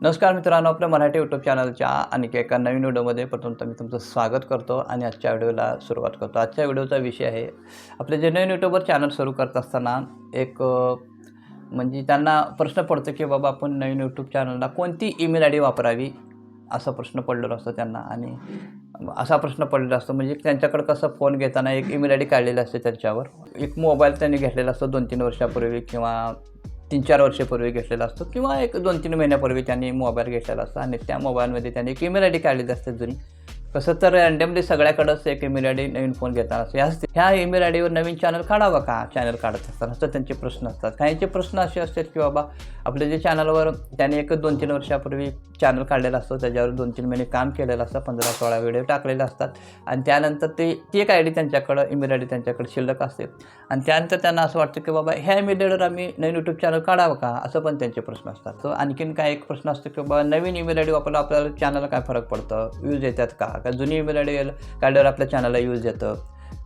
नमस्कार मित्रांनो, आपल्या मराठी यूट्यूब चॅनलच्या आणखी एका नवीन व्हिडिओमध्ये प्रथमतः मी तुमचं स्वागत करतो आणि आजच्या व्हिडिओला सुरुवात करतो. आजच्या व्हिडिओचा विषय आहे, आपले जे नवीन यूट्यूबर चॅनल सुरू करत असताना म्हणजे त्यांना प्रश्न पडतो की बाबा आपण नवीन यूट्यूब चॅनलला कोणती ईमेल आय डी वापरावी, असा प्रश्न पडलेला असतो त्यांना. आणि असा प्रश्न पडलेला असतो म्हणजे त्यांच्याकडे कसं फोन घेताना एक ईमेल आय डी काढलेली असते त्यांच्यावर. एक मोबाईल त्यांनी घेतलेला असतो 2-3 वर्षापूर्वी किंवा 3-4 वर्षापूर्वी घेतलेला असतो किंवा एक 2-3 महिन्यापूर्वी त्यांनी मोबाईल घेतलेला असतो आणि त्या मोबाईलमध्ये त्यांनी एक ईमेल आय डी काढलेली असते जुनी. कसं तर रँडमली सगळ्याकडंच एक ईमेल आय डी नवीन फोन घेताना असते. ह्या ईमेल आय डीवर नवीन चॅनल काढावं का? चॅनल काढत असताना असं त्यांचे प्रश्न असतात. काहींचे प्रश्न असे असतात की बाबा आपल्या जे चॅनलवर त्याने एक 2-3 वर्षापूर्वी चॅनल काढलेला असतो, त्याच्यावर 2-3 महिने काम केलेलं असतं, 15-16 व्हिडिओ टाकलेले असतात आणि त्यानंतर ती एक आय डी त्यांच्याकडं, ईमेल आय डी त्यांच्याकडे शिल्लक असते आणि त्यानंतर त्यांना असं वाटतं की बाबा ह्या ईमेल आयडीवर आम्ही नवीन यूट्यूब चॅनल काढावं का? असं पण त्यांचे प्रश्न असतात. तर आणखीन काय एक प्रश्न असतो की बाबा नवीन ईमेल आय डी वापरला आपल्याला चॅनलला काय फरक पडतं? व्ह्यूज येतात का जुनी ईमेल आय डी काढल्यावर आपल्या चॅनलला यूज येतं?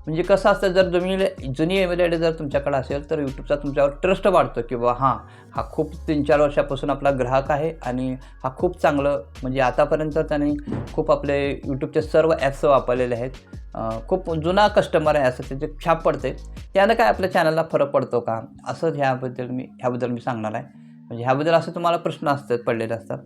म्हणजे कसं असतं, जर जुनी ईमेल आय डी जर तुमच्याकडे असेल तर यूट्यूबचा तुमच्यावर ट्रस्ट वाढतो की बाबा हा खूप 3-4 वर्षापासून आपला ग्राहक आहे आणि हा खूप चांगलं म्हणजे आतापर्यंत त्याने खूप आपले यूट्यूबचे सर्व ॲप्स वापरलेले आहेत, खूप जुना कस्टमर आहे असं त्याची छाप पडते. त्यानं काय आपल्या चॅनलला फरक पडतो का? असं ह्याबद्दल मी सांगणार आहे. म्हणजे ह्याबद्दल असं तुम्हाला प्रश्न पडलेले असतात.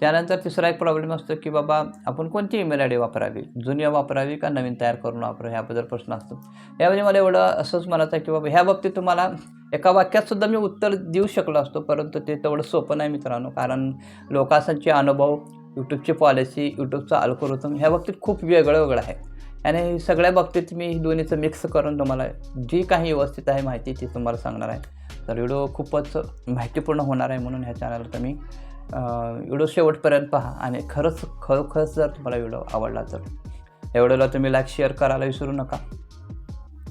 त्यानंतर तिसरा एक प्रॉब्लेम असतो की बाबा आपण कोणती ईमेल आय डी वापरावी, जुनी वापरावी का नवीन तयार करून वापरावी, ह्याबद्दल प्रश्न असतो. यामध्ये मला एवढं असंच म्हणायचं आहे की बाबा ह्या बाबतीत तुम्हाला एका वाक्यातसुद्धा मी उत्तर देऊ शकलो असतो, परंतु ते तेवढं सोपं नाही मित्रांनो. कारण लोकांचे अनुभव, यूट्यूबची पॉलिसी, यूट्यूबचा अल्गोरिथम ह्या बाबतीत खूप वेगळं आहे आणि सगळ्या बाबतीत मी दोन्हीचं मिक्स करून तुम्हाला जी काही व्यवस्थित आहे माहिती ती तुम्हाला सांगणार आहे. तर व्हिडिओ खूपच माहितीपूर्ण होणार आहे, म्हणून ह्या चॅनलला तुम्ही व्हिडिओ शेवटपर्यंत पहा आणि खरोखरच जर तुम्हाला व्हिडिओ आवडला तर या व्हिडिओला तुम्ही लाईक शेअर करायला विसरू नका.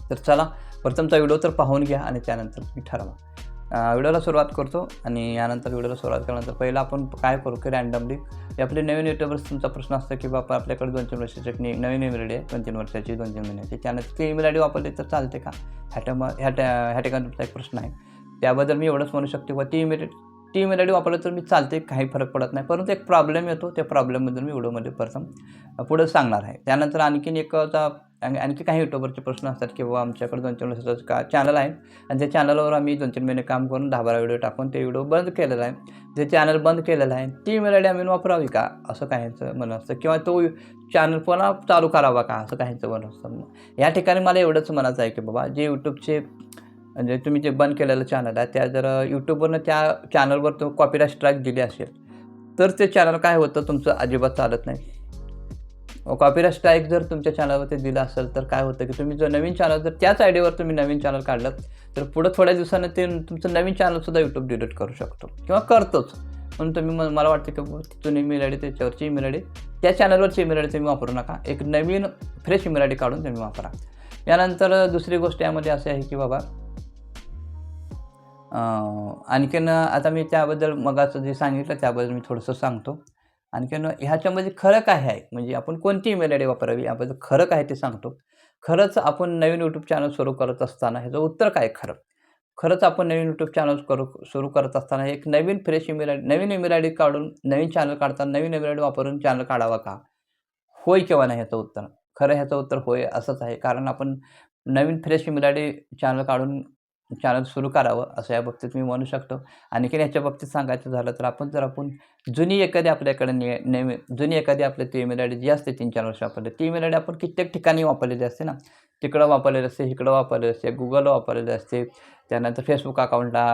तर चला प्रथमचा व्हिडिओ तर पाहून घ्या आणि त्यानंतर तुम्ही ठरवा. व्हिडिओला सुरुवात करतो आणि यानंतर व्हिडिओला सुरुवात केल्यानंतर पहिलं आपण काय करू की रँडमली आपले नवीन यूट्यूबर्स तुमचा प्रश्न असतो की बाबा आपल्याकडे 2-3 वर्षाची नवीन ईमेल आय डी आहे, 2-3 वर्षाची 2-3 महिन्याची, त्यानंतर ती ईमेल आय डी वापरली तर चालते का? ह्या ठिकाणी तुमचा एक प्रश्न आहे. त्याबद्दल मी एवढंच म्हणू शकतो की ती ईमेल आय डी वापरलं तर मी चालते, काही फरक पडत नाही. परंतु एक प्रॉब्लेम येतो, त्या प्रॉब्लेमबद्दल मी व्हिडिओमध्ये प्रथम पुढं सांगणार आहे. त्यानंतर आणखी काही यूट्यूबरचे प्रश्न असतात की बाबा आमच्याकडे 2-3 वर्षाचं चॅनल आहे आणि त्या चॅनलवर आम्ही 2-3 महिने काम करून 10-12 व्हिडिओ टाकून ते व्हिडिओ बंद केलेला आहे. जे चॅनल बंद केलेलं आहे ती ईमेल आय डी आम्ही वापरावी का? असं काहींचं म्हणणं असतं किंवा तो चॅनल पुन्हा चालू करावा का? असं काहींचं म्हणणं असतं. या ठिकाणी मला एवढंच म्हणायचं आहे की बाबा जे यूट्यूबचे म्हणजे तुम्ही जे बंद केलेलं चॅनल आहे, त्या जर यूट्यूबवरनं त्या चॅनलवर तो कॉपीराईट स्ट्राईक दिली असेल तर ते चॅनल काय होतं, तुमचं अजिबात चालत नाही. कॉपीराईट स्ट्राईक जर तुमच्या चॅनलवरती दिला असेल तर काय होतं की तुम्ही जर नवीन चॅनल जर त्याच आय डीवर तुम्ही नवीन चॅनल काढलं तर पुढं थोड्या दिवसानं ते तुमचं नवीन चॅनलसुद्धा यूट्यूब डिलीट करू शकतो किंवा करतोच. म्हणून तुम्ही मला वाटतं की जुनी ईमेल आय डी, त्याच्यावरची ईमेल आय डी, त्या चॅनलवरची ईमेल आय डी तुम्ही वापरू नका. एक नवीन फ्रेश ईमेल आय डी काढून तुम्ही वापरा. यानंतर दुसरी गोष्ट यामध्ये अशी आहे की बाबा आणखीन आता मी त्याबद्दल मगाचं जे सांगितलं त्याबद्दल मी थोडंसं सांगतो. आणखीन ह्याच्यामध्ये खरं काय आहे, म्हणजे आपण कोणती ईमेल आय डी वापरावी याबद्दल खरं काय ते सांगतो. खरंच आपण नवीन यूट्यूब चॅनल सुरू करत असताना ह्याचं उत्तर काय खरं? खरंच आपण नवीन यूट्यूब चॅनल सुरू करत असताना एक नवीन फ्रेश ईमेल आय डी, नवीन ईमेल आय डी काढून नवीन चॅनल काढताना नवीन ईमेल आय डी वापरून चॅनल काढावा का? होय किंवा नाही ह्याचं उत्तर. खरं ह्याचं उत्तर होय असंच आहे. कारण आपण नवीन fresh email ID channel काढून चॅनल सुरू करावं असं या बाबतीत मी म्हणू शकतो. आणखीन ह्याच्या बाबतीत सांगायचं झालं तर आपण जुनी एखादी आपल्याकडे जुनी एखादी आपली ती ईमेल आय डी जी असते 3-4 वर्ष वापरली, ती ईमेल आय डी आपण कित्येक ठिकाणी वापरलेली असते ना. तिकडं वापरलेली असते, इकडं वापरलेली असते, Googleला वापरलेली असते, त्यानंतर Facebook अकाउंटला,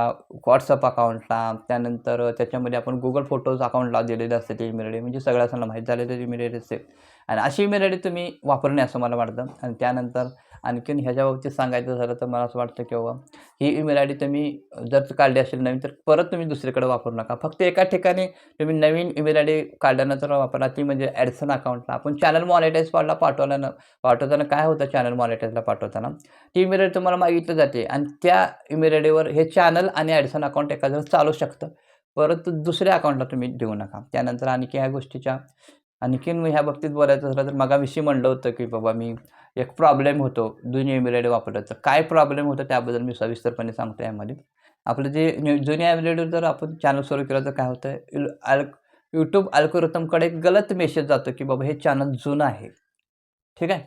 WhatsApp अकाउंटला, त्यानंतर त्याच्यामध्ये आपण Google फोटोज अकाउंटला दिलेली असते ती ईमेल आय डी, म्हणजे सगळ्यांना माहीत झालेली ईमेल आय डी असते आणि अशी ईमेल आय डी तुम्ही वापरणे असं मला वाटतं. आणि त्यानंतर आणखीन ह्याच्या बाबतीत सांगायचं झालं तर मला असं वाटतं की बाबा ही ईमेल आय डी तुम्ही जर काढली असेल नवीन तर परत तुम्ही दुसरीकडे वापरू नका. फक्त एका ठिकाणी तुम्ही नवीन ईमेल आय डी काढल्यानंतर वापरा, ती म्हणजे ॲडसन अकाउंटला. आपण चॅनल मॉनिटाईज पाठवताना काय होतं, चॅनल मॉनिटाईजला पाठवताना ती ईमेल आय डी तुम्हाला मागितली जाते आणि त्या ईमेल आय डीवर हे चॅनल आणि ॲडसन अकाउंट एखादं चालू शकतं, परंतु दुसऱ्या अकाउंटला तुम्ही देऊ नका. त्यानंतर आणखी ह्या गोष्टीच्या आणखीन ह्या बाबतीत बोलायचं झालं तर मगाविषयी म्हणलं होतं की बाबा मी एक प्रॉब्लेम होतो जुनी ईमेल आय डी वापरलं तर. काय प्रॉब्लेम होतं त्याबद्दल मी सविस्तरपणे सांगतो यामध्ये. आपलं जे जुन्या ईमेल आय डीवर जर आपण चॅनल सुरू केलं तर काय होतं, यूट्यूब अल्गोरिथमकडे एक गलत मेसेज जातो की बाबा हे चॅनल जुनं आहे. ठीक आहे.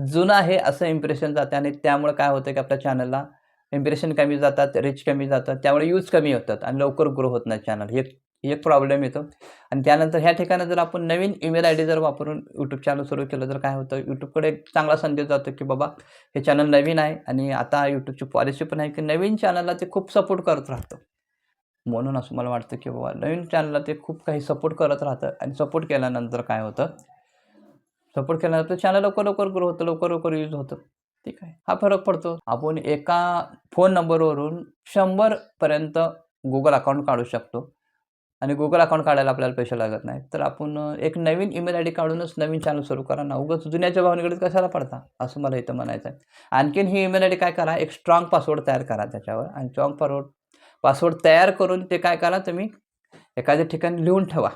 जुनं आहे असं इम्प्रेशन जातं आणि त्यामुळे काय होतं की आपल्या चॅनलला इम्प्रेशन कमी जातात, रीच कमी जातात. त्यामुळे व्ह्यूज कमी होतात आणि लवकर ग्रो होत नाही चॅनल. एक प्रॉब्लेम येतो. आणि त्यानंतर ह्या ठिकाणी जर आपण नवीन ईमेल आयडी जर वापरून यूट्यूब चॅनल सुरू केलं तर काय होतं, यूट्यूबकडे एक चांगला संदेश जातो की बाबा हे चॅनल नवीन आहे आणि आता यूट्यूबची पॉलिसी पण आहे की नवीन चॅनलला ते खूप सपोर्ट करत राहतं. म्हणून असं मला वाटतं की बाबा नवीन चॅनलला ते खूप काही सपोर्ट करत राहतं आणि सपोर्ट केल्यानंतर काय होतं, सपोर्ट केल्यानंतर चॅनल लवकर ग्रो होतं, लवकर यूज होतं. ठीक आहे. हा फरक पडतो. आपण एका फोन नंबरवरून 100 पर्यंत Google अकाउंट काढू शकतो आणि Google अकाउंट काढायला आपल्याला पैसे लागत नाहीत. तर आपण एक नवीन ईमेल आयडी काढूनच नवीन चॅनल सुरू करा ना. उगाच जुन्याच्या भानगडीत कशाला पडता? असं मला इथं म्हणायचं आहे. आणखीन ही ईमेल आयडी काय करा, एक स्ट्राँग पासवर्ड तयार करा त्याच्यावर आणि स्ट्राँग पासवर्ड तयार करून ते काय करा तुम्ही एखाद्या ठिकाणी लिहून ठेवा.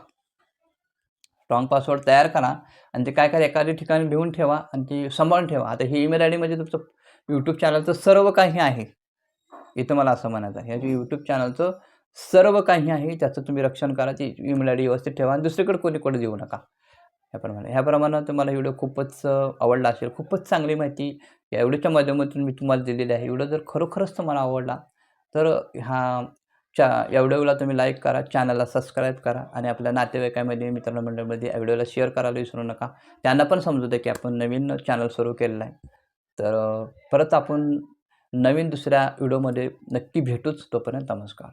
स्ट्राँग पासवर्ड तयार करा आणि ते काय करा एखाद्या ठिकाणी लिहून ठेवा आणि ती सांभाळून ठेवा. आता ही ईमेल आयडी म्हणजे तुमचं यूट्यूब चॅनलचं सर्व काही आहे. इथं मला असं म्हणायचं आहे. ह्या यूट्यूब चॅनलचं सर्व काही आहे त्याचं तुम्ही रक्षण करा. ती ईमेल आयडी व्यवस्थित ठेवा आणि दुसरीकडे कोणीकडे देऊ नका. ह्याप्रमाणे तुम्हाला व्हिडिओ खूपच आवडला असेल. खूपच चांगली माहिती या व्हिडिओच्या माध्यमातून मी तुम्हाला दिलेली आहे. व्हिडिओ जर खरोखरच तुम्हाला आवडला तर या व्हिडिओला तुम्ही लाईक करा, चॅनलला सबस्क्राईब करा आणि आपल्या नातेवाईकांमध्ये, मित्रमंडळामध्ये या व्हिडिओला शेअर करायला विसरू नका. त्यांना पण समजू दे की आपण नवीन चॅनल सुरू केलेलं आहे. तर परत आपण नवीन दुसऱ्या व्हिडिओमध्ये नक्की भेटूच. तोपर्यंत नमस्कार.